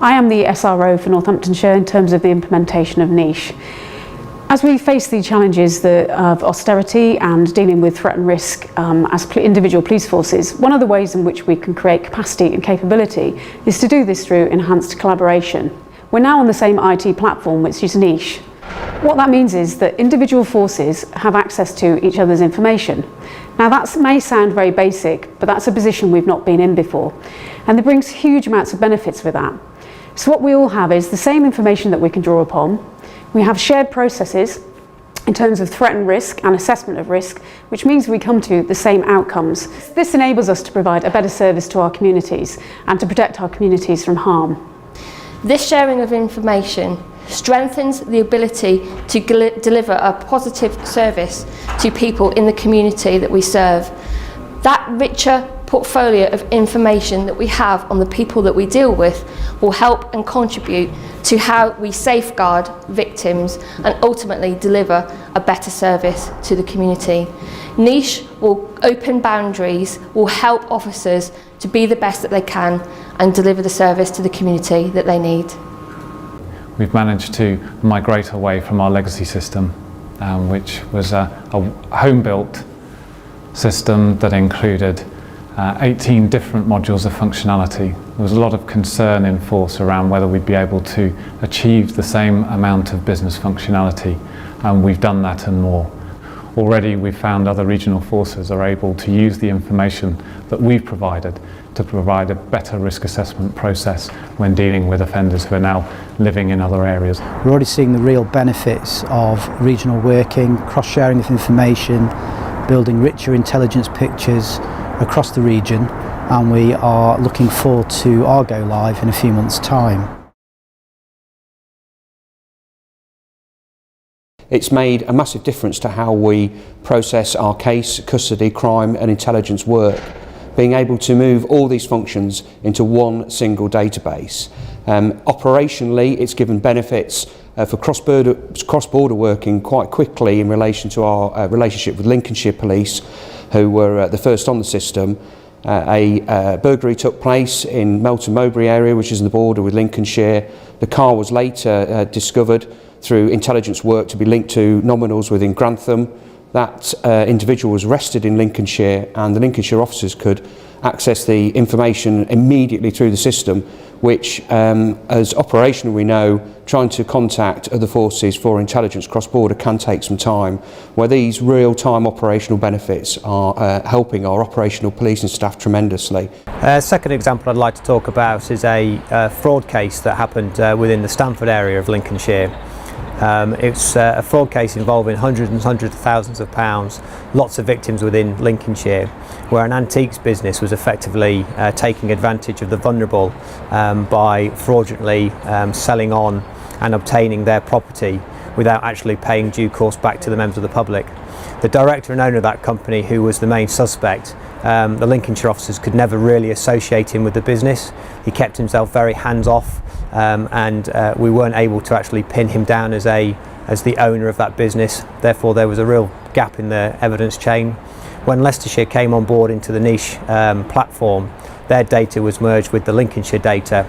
I am the SRO for Northamptonshire in terms of the implementation of Niche. As we face the challenges of austerity and dealing with threat and risk as individual police forces, one of the ways in which we can create capacity and capability is to do this through enhanced collaboration. We're now on the same IT platform, which is Niche. What that means is that individual forces have access to each other's information. Now that may sound very basic, but that's a position we've not been in before, and it brings huge amounts of benefits with that. So what we all have is the same information that we can draw upon. We have shared processes in terms of threat and risk and assessment of risk, which means we come to the same outcomes. This enables us to provide a better service to our communities and to protect our communities from harm. This sharing of information strengthens the ability to deliver a positive service to people in the community that we serve. That richer portfolio of information that we have on the people that we deal with will help and contribute to how we safeguard victims and ultimately deliver a better service to the community. Niche will open boundaries, will help officers to be the best that they can and deliver the service to the community that they need. We've managed to migrate away from our legacy system, which was a home-built system that included 18 different modules of functionality. There was a lot of concern in force around whether we'd be able to achieve the same amount of business functionality, and we've done that and more. Already we've found other regional forces are able to use the information that we've provided to provide a better risk assessment process when dealing with offenders who are now living in other areas. We're already seeing the real benefits of regional working, cross-sharing of information, building richer intelligence pictures across the region, and we are looking forward to our go live in a few months' time. It's made a massive difference to how we process our case, custody, crime and intelligence work, being able to move all these functions into one single database. Operationally, it's given benefits for cross-border working quite quickly in relation to our relationship with Lincolnshire Police, who were the first on the system. A burglary took place in Melton Mowbray area, which is on the border with Lincolnshire. The car was later discovered through intelligence work to be linked to nominals within Grantham. That individual was arrested in Lincolnshire, and the Lincolnshire officers could access the information immediately through the system, which, as operational we know, trying to contact other forces for intelligence cross-border can take some time, where these real-time operational benefits are helping our operational policing staff tremendously. Second example I'd like to talk about is a fraud case that happened within the Stamford area of Lincolnshire. It's a fraud case involving hundreds and hundreds of thousands of pounds, lots of victims within Lincolnshire, where an antiques business was effectively taking advantage of the vulnerable by fraudulently selling on and obtaining their property without actually paying due course back to the members of the public. The director and owner of that company, who was the main suspect, the Lincolnshire officers could never really associate him with the business. He kept himself very hands-off, and we weren't able to actually pin him down as the owner of that business. Therefore, there was a real gap in the evidence chain. When Leicestershire came on board into the Niche platform, their data was merged with the Lincolnshire data,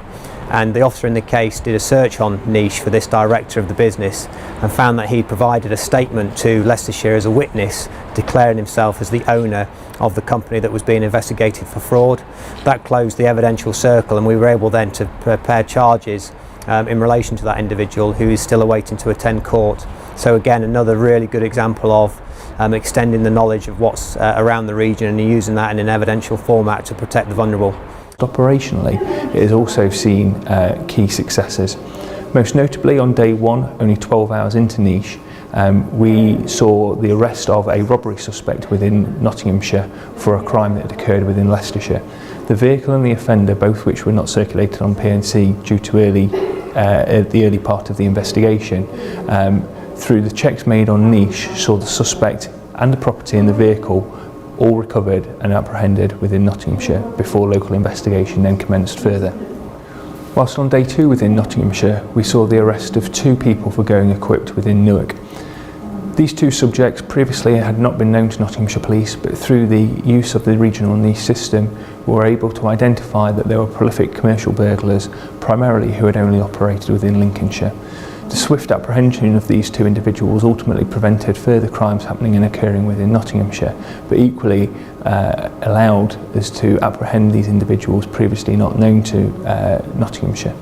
and the officer in the case did a search on Niche for this director of the business and found that he provided a statement to Leicestershire as a witness, declaring himself as the owner of the company that was being investigated for fraud. That closed the evidential circle, and we were able then to prepare charges in relation to that individual, who is still awaiting to attend court. So again, another really good example of extending the knowledge of what's around the region and using that in an evidential format to protect the vulnerable. Operationally, it has also seen key successes. Most notably, on day one, only 12 hours into Niche, we saw the arrest of a robbery suspect within Nottinghamshire for a crime that had occurred within Leicestershire. The vehicle and the offender, both which were not circulated on PNC due to the early part of the investigation, through the checks made on Niche, saw the suspect and the property in the vehicle all recovered and apprehended within Nottinghamshire before local investigation then commenced further. Whilst on day two within Nottinghamshire, we saw the arrest of 2 people for going equipped within Newark. These 2 subjects previously had not been known to Nottinghamshire Police, but through the use of the regional Niche system, we were able to identify that there were prolific commercial burglars, primarily who had only operated within Lincolnshire. The swift apprehension of these two individuals ultimately prevented further crimes happening and occurring within Nottinghamshire, but equally allowed us to apprehend these individuals previously not known to Nottinghamshire.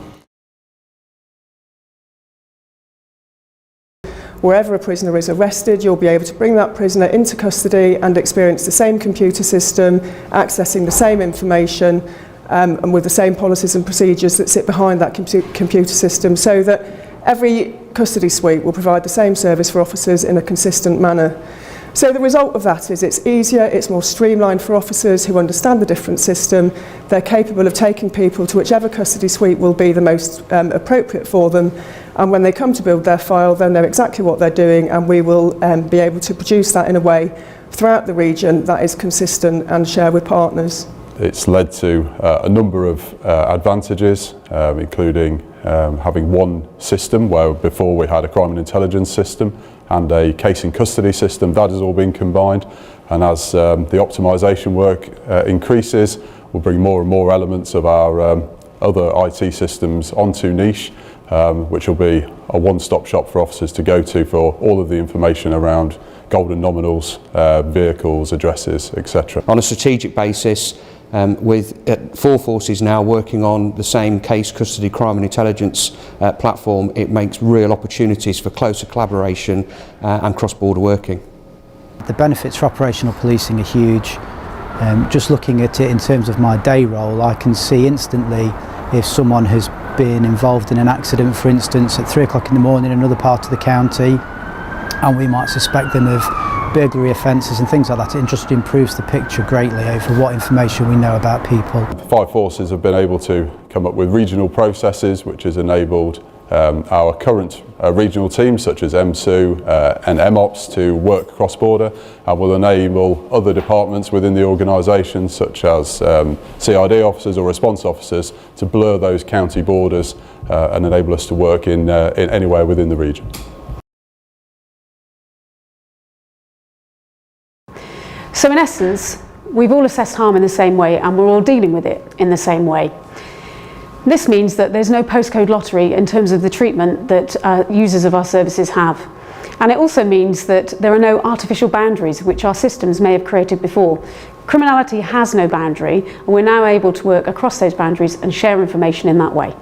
Wherever a prisoner is arrested, you'll be able to bring that prisoner into custody and experience the same computer system, accessing the same information, and with the same policies and procedures that sit behind that computer system, so that every custody suite will provide the same service for officers in a consistent manner. So the result of that is it's easier, it's more streamlined for officers who understand the different system. They're capable of taking people to whichever custody suite will be the most appropriate for them. And when they come to build their file, they'll know exactly what they're doing, and we will be able to produce that in a way throughout the region that is consistent and share with partners. It's led to a number of advantages, including having one system where before we had a crime and intelligence system and a case and custody system. That has all been combined, and as the optimisation work increases, we'll bring more and more elements of our other IT systems onto Niche, which will be a one-stop shop for officers to go to for all of the information around golden nominals, vehicles, addresses, etc. On a strategic basis, with 4 forces now working on the same case, custody, crime and intelligence platform, it makes real opportunities for closer collaboration and cross-border working. The benefits for operational policing are huge. Just looking at it in terms of my day role, I can see instantly if someone has been involved in an accident, for instance, at 3 o'clock in the morning in another part of the county, and we might suspect them of burglary offences and things like that. It just improves the picture greatly over what information we know about people. The 5 forces have been able to come up with regional processes which has enabled our current regional teams such as MSU and MOPS to work cross-border, and will enable other departments within the organisation such as CID officers or response officers to blur those county borders and enable us to work in anywhere within the region. So in essence, we've all assessed harm in the same way, and we're all dealing with it in the same way. This means that there's no postcode lottery in terms of the treatment that users of our services have. And it also means that there are no artificial boundaries which our systems may have created before. Criminality has no boundary, and we're now able to work across those boundaries and share information in that way.